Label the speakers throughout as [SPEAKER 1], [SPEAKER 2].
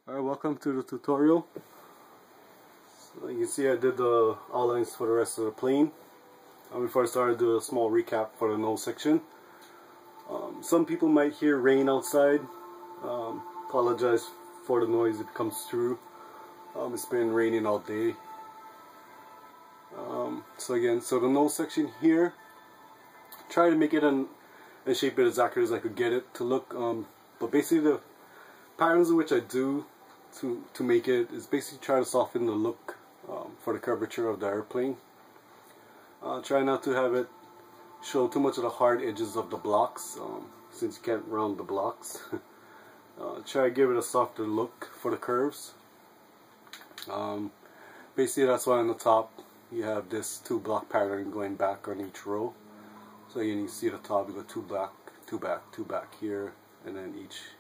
[SPEAKER 1] Alright, welcome to the tutorial. So you can see I did the outlines for the rest of the plane. Before I started, do a small recap for the nose section. Some people might hear rain outside. Apologize for the noise if it comes through. It's been raining all day. So the nose section here, try to make it and shape it as accurate as I could get it to look. But basically the patterns in which I do to make it is basically try to soften the look for the curvature of the airplane. Try not to have it show too much of the hard edges of the blocks, since you can't round the blocks. Try to give it a softer look for the curves. Basically that's why on the top you have this 2-block pattern going back on each row. So you see the top, you go 2 back, 2 back, 2 back here, and then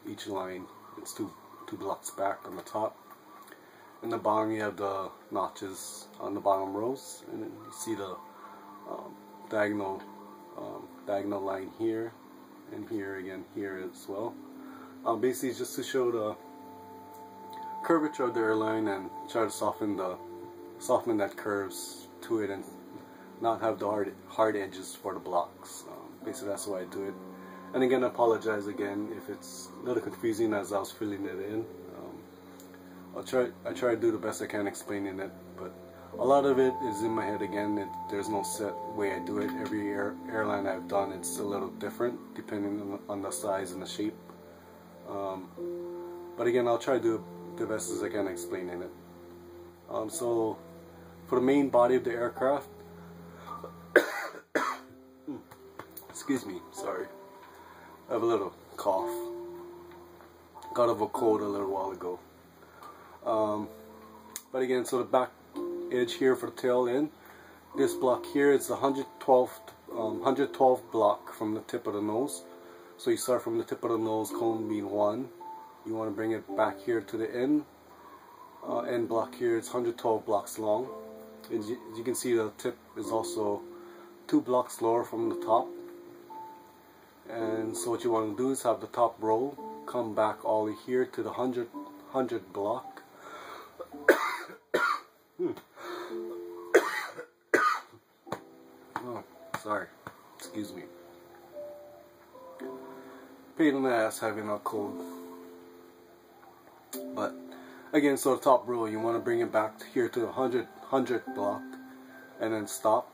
[SPEAKER 1] each line it's two blocks back on the top. In the bottom you have the notches on the bottom rows, and then you see the diagonal line here, and here again here as well. Basically just to show the curvature of the airline and try to soften that curves to it and not have the hard edges for the blocks. Basically that's why I do it. And again, I apologize again if it's a little confusing as I was filling it in. I try to do the best I can explaining it, but a lot of it is in my head again. There's no set way I do it. Every airline I've done, it's a little different depending on the size and the shape. But again, I'll try to do the best as I can explaining it. So for the main body of the aircraft, excuse me, sorry. I have a little cough. Got over a cold a little while ago. But again, so the back edge here for the tail end, this block here is the 112th block from the tip of the nose. So you start from the tip of the nose, cone being 1. You want to bring it back here to the end. End block here, it's 112 blocks long. As you can see, the tip is also 2 blocks lower from the top. And so what you want to do is have the top row come back all the way here to the 100 block. Oh, sorry. Excuse me. Pain in the ass having a cold. But again, so the top row, you want to bring it back here to the 100 block and then stop.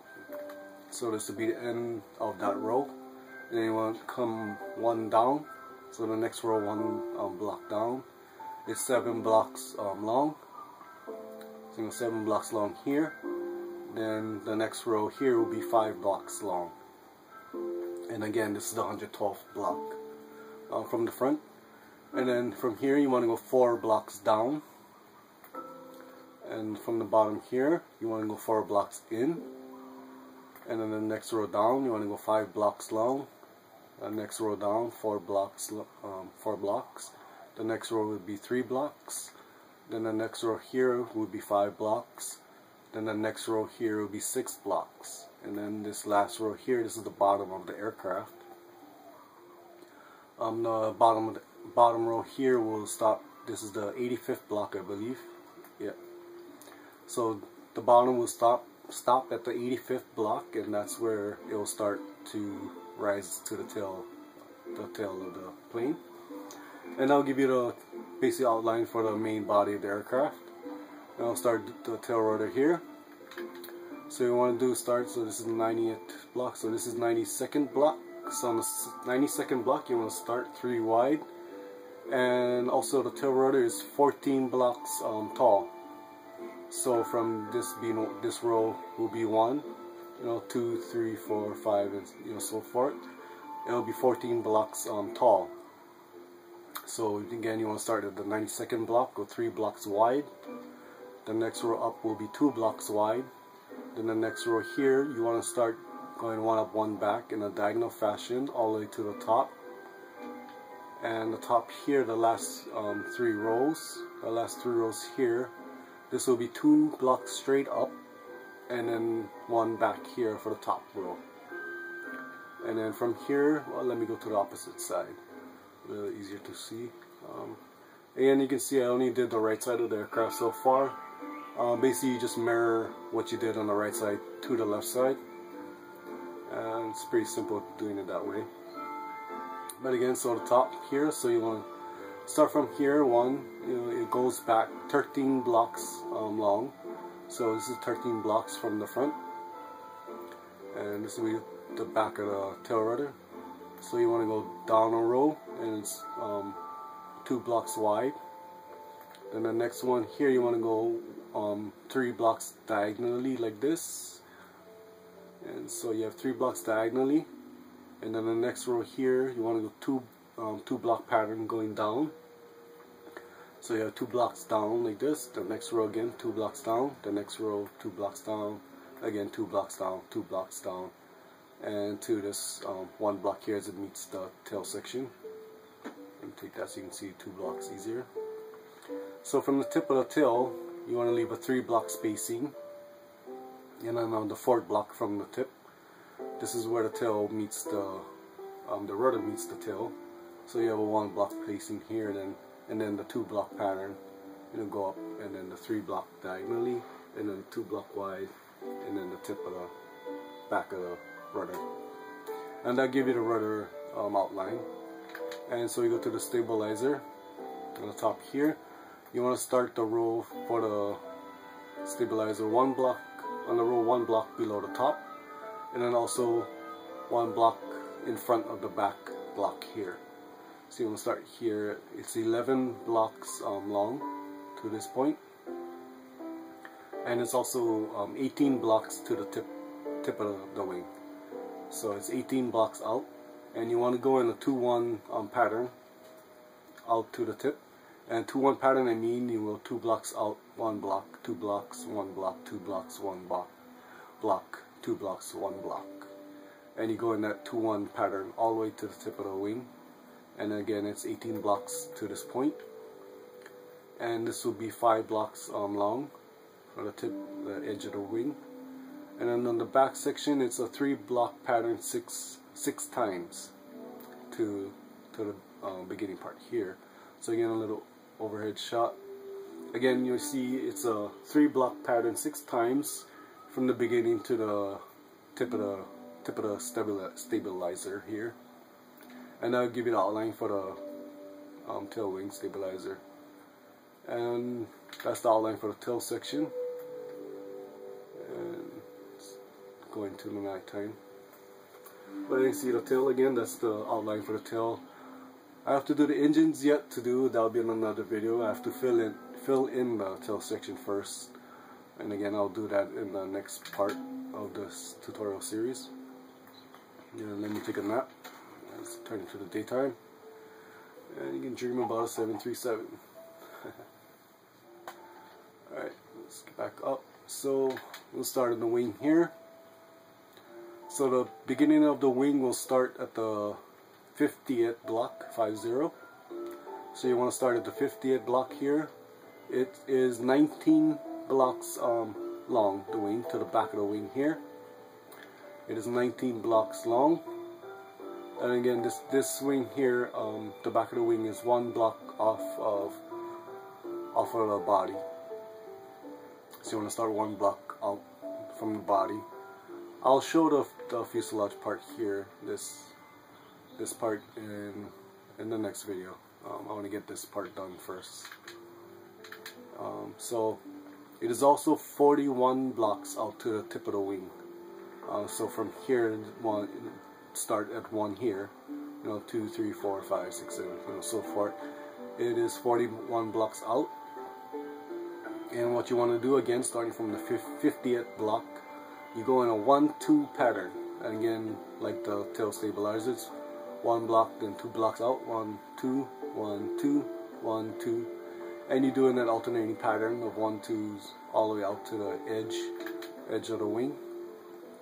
[SPEAKER 1] So this will be the end of that row. And then you want to come 1 down, so the next row 1 block down is 7 blocks long. So 7 blocks long here. Then the next row here will be 5 blocks long. And again, this is the 112th block from the front. And then from here you want to go 4 blocks down. And from the bottom here you want to go 4 blocks in. And then the next row down you want to go 5 blocks long. Next row down, 4 blocks. The next row would be 3 blocks. Then the next row here would be 5 blocks. Then the next row here would be 6 blocks. And then this last row here, this is the bottom of the aircraft. The bottom row here will stop. This is the 85th block, I believe. Yeah. So the bottom will stop at the 85th block, and that's where it will start to rise to the tail of the plane. And I'll give you the basic outline for the main body of the aircraft. And I'll start the tail rotor here. So you want to do start, so this is the 90th block, so this is 92nd block. So on the 92nd block you want to start 3 wide. And also the tail rotor is 14 blocks tall. So from this row will be 1, 2, 3, 4, 5, and so forth. It'll be 14 blocks tall. So again, you want to start at the 92nd block, go 3 blocks wide. The next row up will be 2 blocks wide. Then the next row here, you want to start going 1 up, 1 back in a diagonal fashion all the way to the top. And the top here, the last 3 rows, here, this will be 2 blocks straight up, and then 1 back here for the top row. And then from here, well, let me go to the opposite side, a little easier to see. And you can see I only did the right side of the aircraft so far. Basically you just mirror what you did on the right side to the left side, and it's pretty simple doing it that way. But again, so the top here, so you want to start from here, it goes back 13 blocks long. So this is 13 blocks from the front, and this will be the back of the tail rudder. So you want to go down a row, and it's 2 blocks wide. Then the next one here, you want to go 3 blocks diagonally like this, and so you have 3 blocks diagonally. And then the next row here, you want to go 2 block pattern going down. So you have 2 blocks down like this. The next row again 2 blocks down. The next row 2 blocks down. Again 2 blocks down, 2 blocks down, and to this 1 block here as it meets the tail section. And take that so you can see 2 blocks easier. So from the tip of the tail, you want to leave a 3 block spacing, and then on the 4th block from the tip, this is where the tail meets the rudder meets the tail. So you have a 1 block spacing here, and then the 2 block pattern, go up, and then the 3 block diagonally, and then 2 block wide, and then the tip of the back of the rudder, and that gives you the rudder outline. And so you go to the stabilizer on the top here. You want to start the row for the stabilizer 1 block on the row 1 block below the top, and then also 1 block in front of the back block here. So you want to start here. It's 11 blocks long to this point, and it's also 18 blocks to the tip of the wing. So it's 18 blocks out, and you want to go in a 2-1 pattern out to the tip. And 2-1 pattern, I mean you will 2 blocks out, 1 block, 2 blocks, 1 block, 2 blocks, 1 block, 2 blocks, 1 block, and you go in that 2-1 pattern all the way to the tip of the wing. And again, it's 18 blocks to this point, and this will be 5 blocks long for the tip, the edge of the wing. And then on the back section, it's a 3 block pattern 6 times to the beginning part here. So again, a little overhead shot. Again, you see it's a 3 block pattern 6 times from the beginning to the tip of the stabilizer here, and I'll give you the outline for the tail wing stabilizer. And that's the outline for the tail section. And it's going to the night time. But you can see the tail again. That's the outline for the tail. I have to do the engines yet to do. That'll be in another video. I have to fill in the tail section first, and again I'll do that in the next part of this tutorial series. Let me take a nap. Let's turn into the daytime, and you can dream about a 737. Alright, let's get back up. So we'll start in the wing here. So the beginning of the wing will start at the 50th block, 50. So you want to start at the 50th block here. It is 19 blocks long, the wing to the back of the wing here. It is 19 blocks long, and again this wing here, the back of the wing is 1 block off of the body. So you want to start 1 block out from the body. I'll show the fuselage part here, this part in the next video. I want to get this part done first. So it is also 41 blocks out to the tip of the wing. So from here, start at 1 here, 2, 3, 4, 5, 6, 7, so forth. It is 41 blocks out. And what you want to do, again, starting from the 50th block, you go in a 1-2 pattern. And again, like the tail stabilizers, 1 block, then 2 blocks out, 1, 2, 1, 2, 1, 2, and you're doing that alternating pattern of 1, 2s all the way out to the edge of the wing,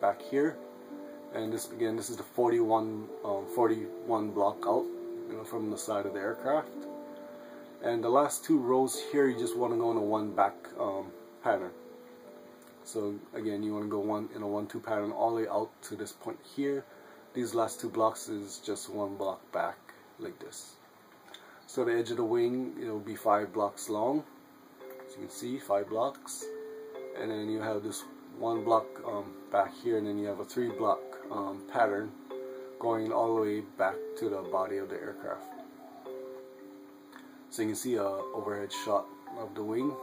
[SPEAKER 1] back here. And this again, this is the 41 block out, from the side of the aircraft. And the last 2 rows here, you just want to go in a 1 back pattern. So again, you want to go in a 1-2 pattern all the way out to this point here. These last 2 blocks is just 1 block back like this. So the edge of the wing, it will be 5 blocks long. As you can see, 5 blocks. And then you have this 1 block back here, and then you have a 3 block pattern going all the way back to the body of the aircraft. So you can see a overhead shot of the wing.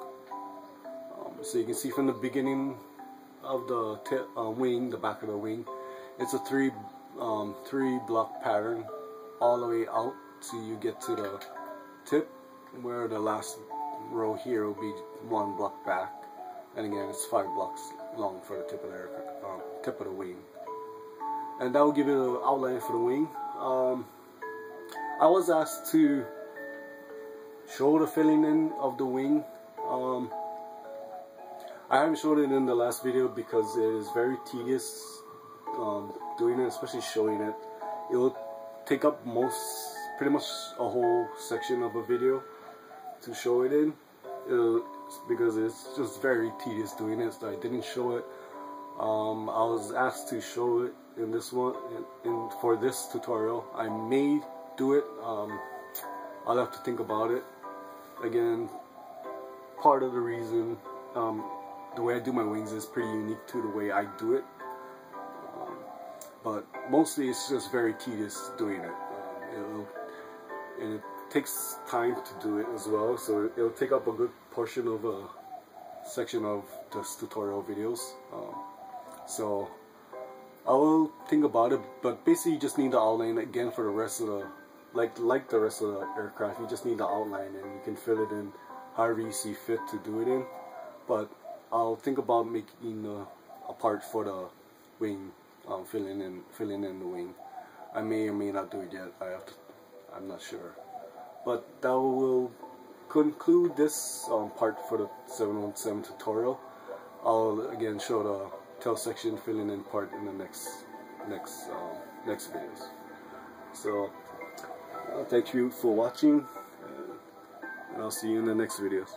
[SPEAKER 1] So you can see from the beginning of the wing, the back of the wing, it's a 3 block pattern all the way out till you get to the tip, where the last row here will be 1 block back, and again it's 5 blocks long for the tip of the aircraft, tip of the wing, and that will give you an outline for the wing. I was asked to show the filling in of the wing. I haven't showed it in the last video because it is very tedious doing it, especially showing it. It will take up pretty much a whole section of a video to show it in, because it's just very tedious doing it, so I didn't show it. I was asked to show it in this one, for this tutorial. I may do it. I'll have to think about it. Again, part of the reason the way I do my wings is pretty unique to the way I do it, but mostly it's just very tedious doing it. And it takes time to do it as well, so it'll take up a good portion of a section of this tutorial videos. So I will think about it, but basically you just need the outline again for the rest of the, like the rest of the aircraft. You just need the outline, and you can fill it in however you see fit to do it in. But I'll think about making a part for the wing, filling in the wing. I may or may not do it yet. I'm not sure. But that will conclude this part for the 717 tutorial. I'll again show the tail section filling in part in the next videos. So thank you for watching, and I'll see you in the next videos.